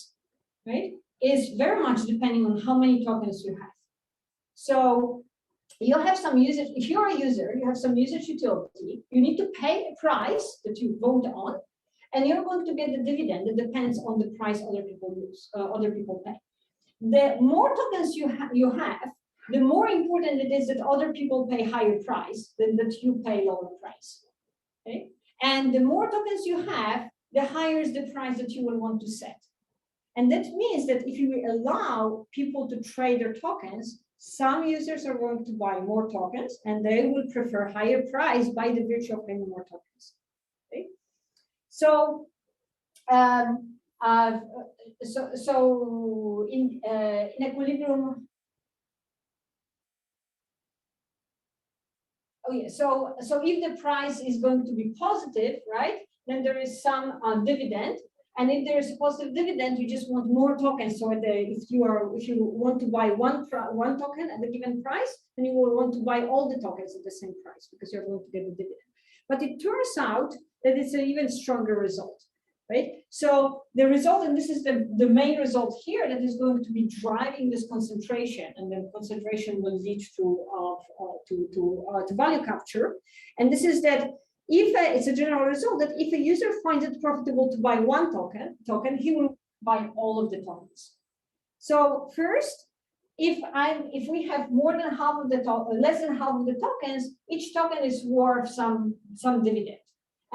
right, is very much depending on how many tokens you have. So you have some users, if you're a user, you have some usage utility, you need to pay a price that you vote on, and you're going to get the dividend that depends on the price other people pay. The more tokens you have, the more important it is that other people pay higher price than that you pay lower price. Okay? And the more tokens you have, the higher is the price that you will want to set. And that means that if you allow people to trade their tokens, some users are going to buy more tokens, and they will prefer higher price by the virtue of having more tokens. Okay? So, in equilibrium. Oh yeah. So if the price is going to be positive, right, then there is some dividend. And if there is a positive dividend, you just want more tokens. So if you want to buy one token at a given price, then you will want to buy all the tokens at the same price because you're going to get the dividend. But it turns out that it's an even stronger result, right? So the result, and this is the main result here, that is going to be driving this concentration, and then concentration will lead to value capture. And this is that. It's a general result that if a user finds it profitable to buy 1 token, he will buy all of the tokens. So first, if we have more than half of the less than half of the tokens, each token is worth some dividend.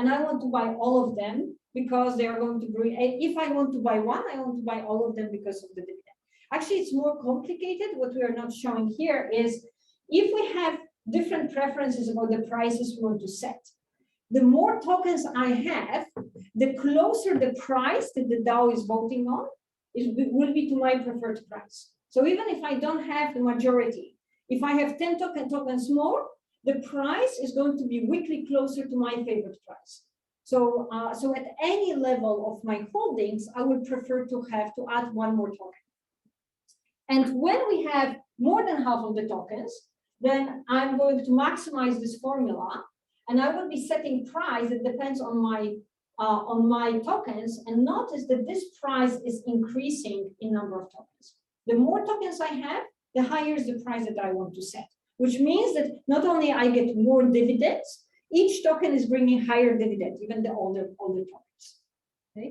and I want to buy all of them because they are going to bring, if I want to buy one, I want to buy all of them because of the dividend. Actually, it's more complicated. What we are not showing here is if we have different preferences about the prices we want to set, the more tokens I have, the closer the price that the DAO is voting on will be to my preferred price. So even if I don't have the majority, if I have 10 tokens more, the price is going to be weakly closer to my favorite price. So, so at any level of my holdings, I would prefer to have to add one more token. And when we have more than half of the tokens, then I'm going to maximize this formula, and I will be setting price that depends on my tokens, and notice that this price is increasing in number of tokens. The more tokens I have, the higher is the price that I want to set, which means that not only I get more dividends, each token is bringing higher dividends, even the older tokens. Okay.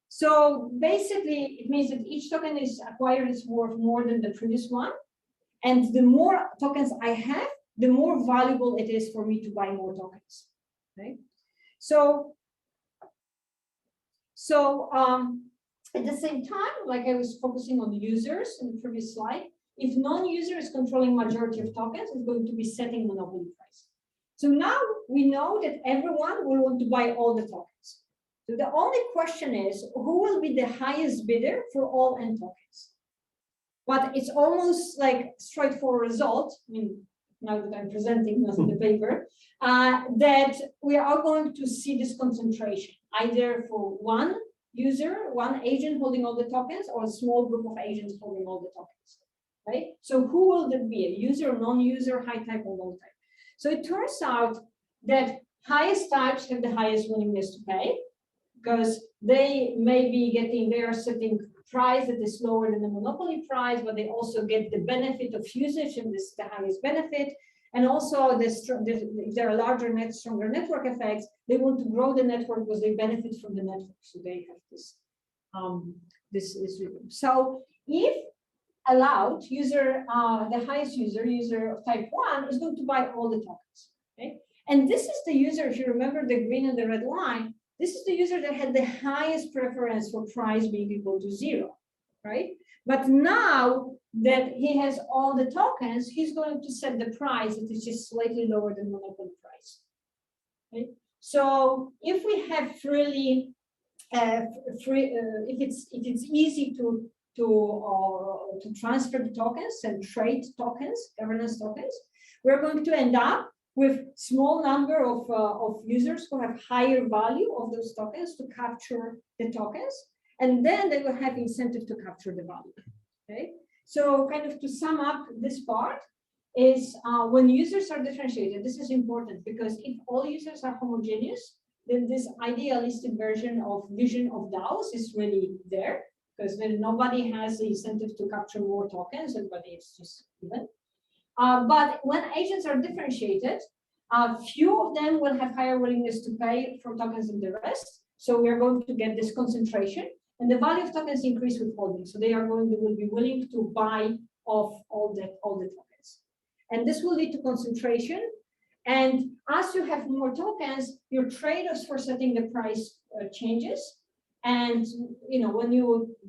So basically, it means that each token is acquired is worth more than the previous one. And the more tokens I have, the more valuable it is for me to buy more tokens. Okay. So at the same time, like I was focusing on the users in the previous slide, if non-user is controlling majority of tokens, it's going to be setting monopoly price. So now we know that everyone will want to buy all the tokens. So the only question is, who will be the highest bidder for all N tokens? But it's almost like straightforward result. I mean, now that I'm presenting this in the paper, that we are going to see this concentration, either for one user, one agent holding all the tokens, or a small group of agents holding all the tokens. Right? So who will that be? A user, non-user, high type, or low type? So it turns out that highest types have the highest willingness to pay, because they may be getting, they are setting price that is lower than the monopoly price, but they also get the benefit of usage, and this is the highest benefit. And also, if there are larger stronger network effects, they want to grow the network because they benefit from the network. So they have this, So if allowed, the highest user of type 1 is going to buy all the tokens. Okay? And this is the user, if you remember the green and the red line, this is the user that had the highest preference for price being equal to 0, right? But now that he has all the tokens, he's going to set the price that is just slightly lower than monopoly price. Okay? So if we have freely, if it's easy to transfer the tokens and trade tokens, governance tokens, we're going to end up with small number of users who have higher value of those tokens to capture the tokens, and then they will have incentive to capture the value. Okay, so kind of to sum up this part is when users are differentiated, this is important because if all users are homogeneous, then this idealistic vision of DAOs is really there, because then nobody has the incentive to capture more tokens, everybody is just even. But when agents are differentiated, few of them will have higher willingness to pay for tokens than the rest. So we are going to get this concentration, and the value of tokens increase with holding. So they will be willing to buy off all the tokens, and this will lead to concentration. And as you have more tokens, your trade-offs for setting the price changes. And when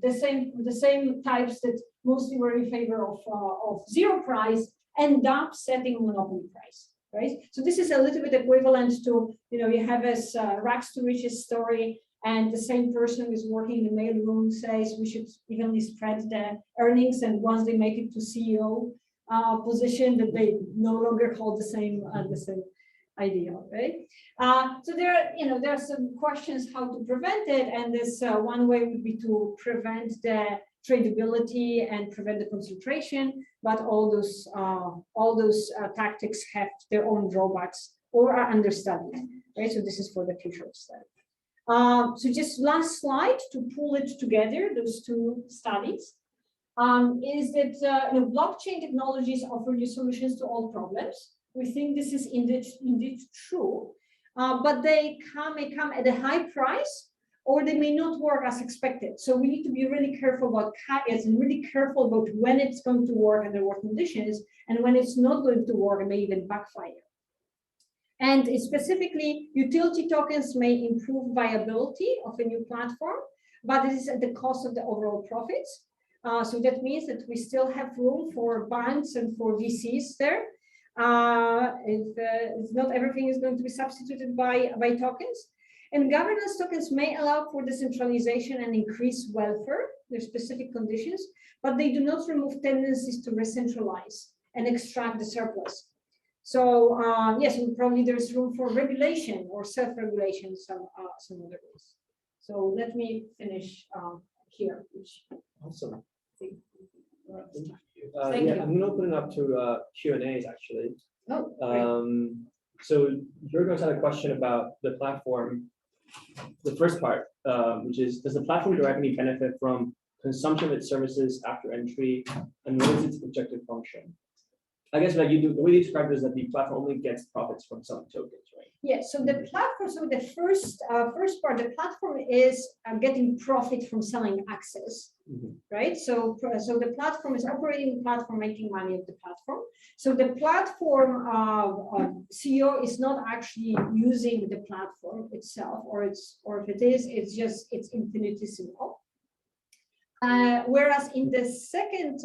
the same types that mostly were in favor of zero price end up setting monopoly price, right? So this is a little bit equivalent to you have this rags to riches story, and the same person who is working in the mailroom says we should evenly spread the earnings, and once they make it to CEO position, that they no longer hold the same idea, right? So there are some questions how to prevent it, and this one way would be to prevent the tradability and prevent the concentration, but all those tactics have their own drawbacks or are understudied, right? So this is for the future of study. So just last slide to pull it together, those two studies, is that blockchain technologies offer you solutions to all problems. We think this is indeed true, but they may come at a high price, or they may not work as expected. So we need to be really careful about when it's going to work under what conditions, and when it's not going to work, it may even backfire. And specifically, utility tokens may improve viability of a new platform, but it is at the cost of the overall profits. So that means that we still have room for banks and for VCs there. If not everything is going to be substituted by tokens. And governance tokens may allow for decentralization and increase welfare. There's specific conditions, but they do not remove tendencies to re-centralize and extract the surplus. So yes, probably there's room for regulation or self-regulation some other ways. So let me finish here. Awesome. Thank Yeah, you. I'm gonna open it up to Q&As actually. Oh, great. So Yorgos had a question about the platform. The first part, which is, does the platform directly benefit from consumption of its services after entry, and what is its objective function? I guess like the way you described it is that the platform only gets profits from some tokens, right? Yeah, so the platform, so the first part, the platform is getting profit from selling access, right? So the platform is operating the platform, making money of the platform. So the platform CEO is not actually using the platform itself, or if it is, it's infinitesimal. Whereas in the second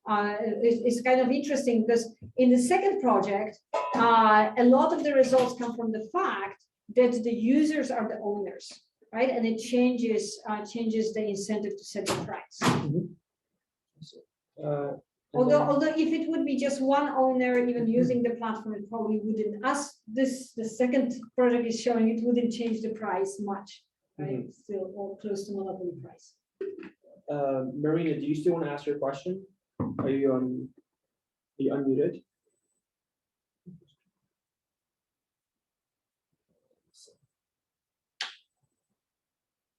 it's kind of interesting because in the second project, a lot of the results come from the fact that the users are the owners, right? And it changes the incentive to set the price. Although if it would be just one owner even using the platform, it probably wouldn't, as the second project is showing, it wouldn't change the price much, right? It's still all close to monopoly price. Marina, do you still want to ask your question? Are you unmuted?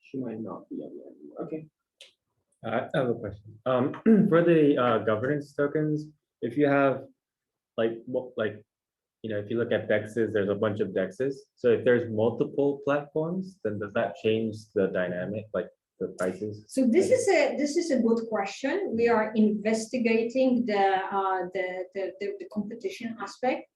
She might not be unmuted anymore. Okay. I have a question. For the governance tokens, if you have if you look at DEXs, there's a bunch of DEXs. So if there's multiple platforms, then does that change the dynamic, like the prices? So this is a good question. We are investigating the competition aspect.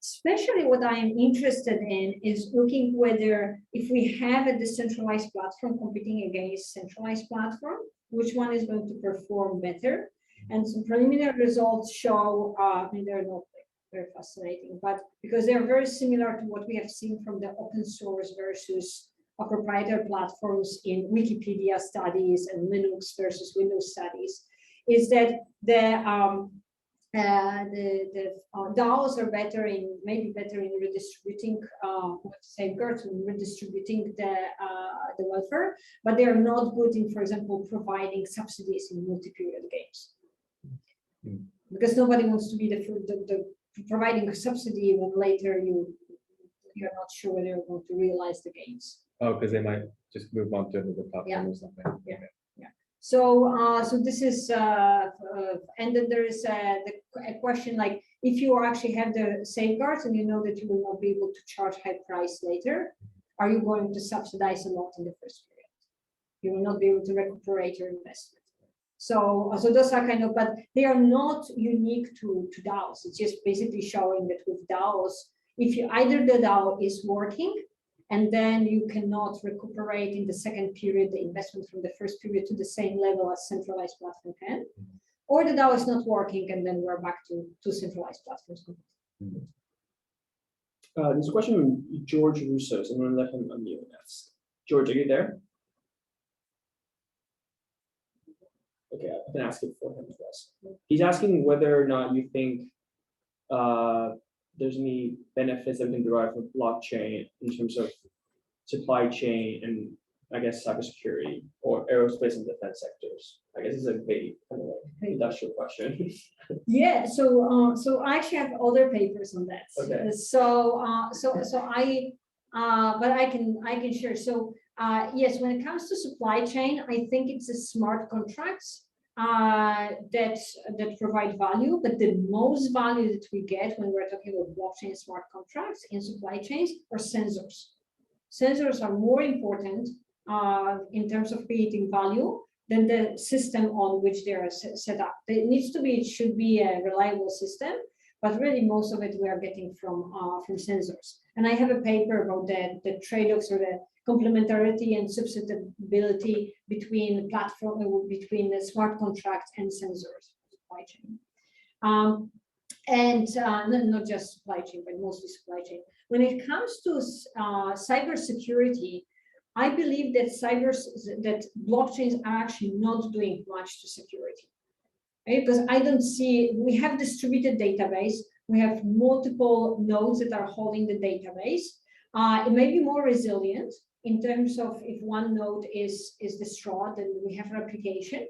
Especially what I am interested in is looking whether if we have a decentralized platform competing against centralized platform, which one is going to perform better. And some preliminary results show, I mean, they're not very fascinating, but because they're very similar to what we have seen from the open source versus proprietary platforms in Wikipedia studies and Linux versus Windows studies, is that the DAOs are maybe better in redistributing safeguards and redistributing the welfare, but they are not good in, for example, providing subsidies in multi-period games. Because nobody wants to be the providing a subsidy when later you're not sure whether you're going to realize the gains. Oh, because they might just move on to another platform or something. Yeah. So this is and then there is a question like, if you actually have the safeguards and you know that you will not be able to charge high price later, are you going to subsidize a lot in the first period? You will not be able to recuperate your investment. So those are kind of, but they are not unique to DAOs. It's just basically showing that with DAOs, if you either the DAO is working, and then you cannot recuperate in the second period the investment from the first period to the same level as centralized platform can, or the DAO is not working, and then we're back to centralized platforms. There's a question from George Russo, so I'm going to let him unmute next. George, are you there? Okay, I can ask it for him first. He's asking whether or not you think there's any benefits that have been derived from blockchain in terms of supply chain and I guess cybersecurity or aerospace and defense sectors. I guess it's a vague kind of like industrial question. Yeah, so I actually have other papers on that. Okay. But I can share. So yes, when it comes to supply chain, I think it's the smart contracts that provide value, but the most value that we get when we're talking about blockchain smart contracts in supply chains are sensors. Sensors are more important in terms of creating value than the system on which they are set up. It should be a reliable system, but really most of it we are getting from sensors. And I have a paper about the trade-offs or the complementarity and substitutability between between the smart contracts and sensors supply chain. Not just supply chain, but mostly supply chain. When it comes to cybersecurity, I believe that blockchains are actually not doing much to security, right? Because I don't see, we have distributed database, we have multiple nodes that are holding the database. It may be more resilient in terms of if one node is destroyed, then we have replication,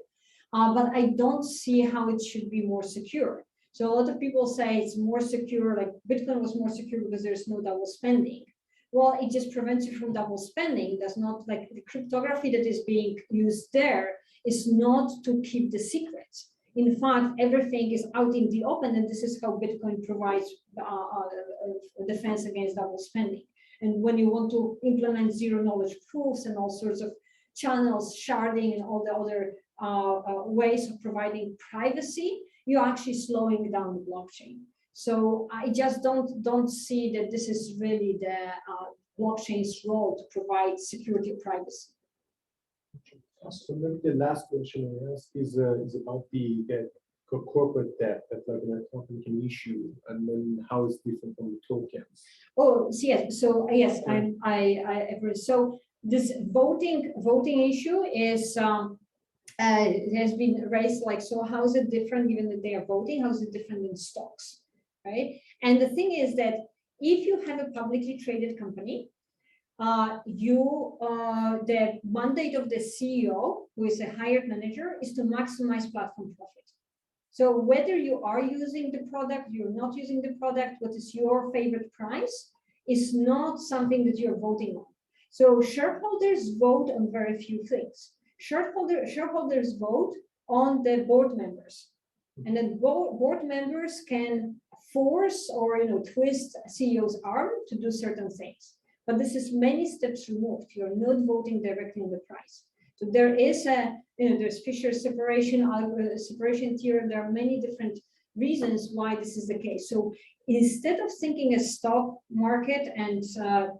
but I don't see how it should be more secure. So a lot of people say it's more secure, like Bitcoin was more secure because there's no double spending. Well, it just prevents you from double spending. It does not, like the cryptography that is being used there is not to keep the secrets. In fact, everything is out in the open, and this is how Bitcoin provides defense against double spending. And when you want to implement zero knowledge proofs and all sorts of channels, sharding, and all the other ways of providing privacy, you're actually slowing down the blockchain. So I just don't see that this is really the blockchain's role to provide security privacy. So maybe the last question I ask is about the corporate debt that like a company can issue, and then how it's different from the tokens. Oh, yes. So yes, I agree. So this voting issue is has been raised, like, so how is it different given that they are voting? How is it different than stocks, right? And the thing is that if you have a publicly traded company, the mandate of the CEO, who is a hired manager, is to maximize platform profit. So whether you are using the product, you're not using the product, what is your favorite price is not something that you're voting on. So shareholders vote on very few things. Shareholders vote on the board members, and then board members can force or twist CEO's arm to do certain things. But this is many steps removed. You're not voting directly on the price. So there is there's Fisher separation theorem. There are many different reasons why this is the case. So instead of thinking a stock market and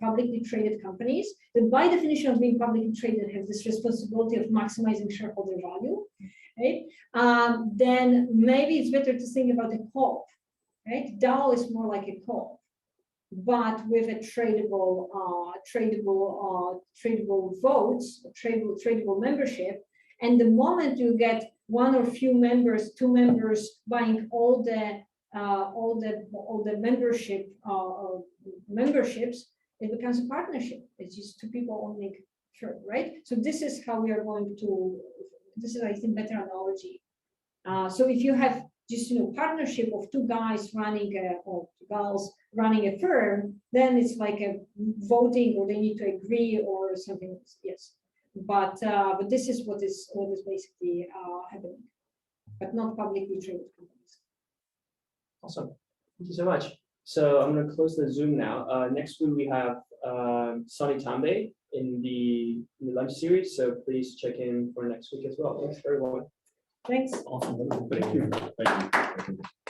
publicly traded companies that by definition of being publicly traded have this responsibility of maximizing shareholder value, right? Then maybe it's better to think about a co-op, right? DAO is more like a co-op, but with a tradable votes, tradable membership. And the moment you get one or few members, two members buying all the memberships, it becomes a partnership. It's just two people owning, sure, right? So this is how we are going to. This is, I think, better analogy. So if you have just partnership of two guys running or two girls running a firm, then it's like a voting, or they need to agree or something. Yes, but this is what is basically happening, but not publicly traded companies. Awesome. Thank you so much. So I'm going to close the Zoom now. Next week we have Sani Tambe in the lunch series. So please check in for next week as well. Thanks everyone. Thanks. Awesome. Thank you. Thank you.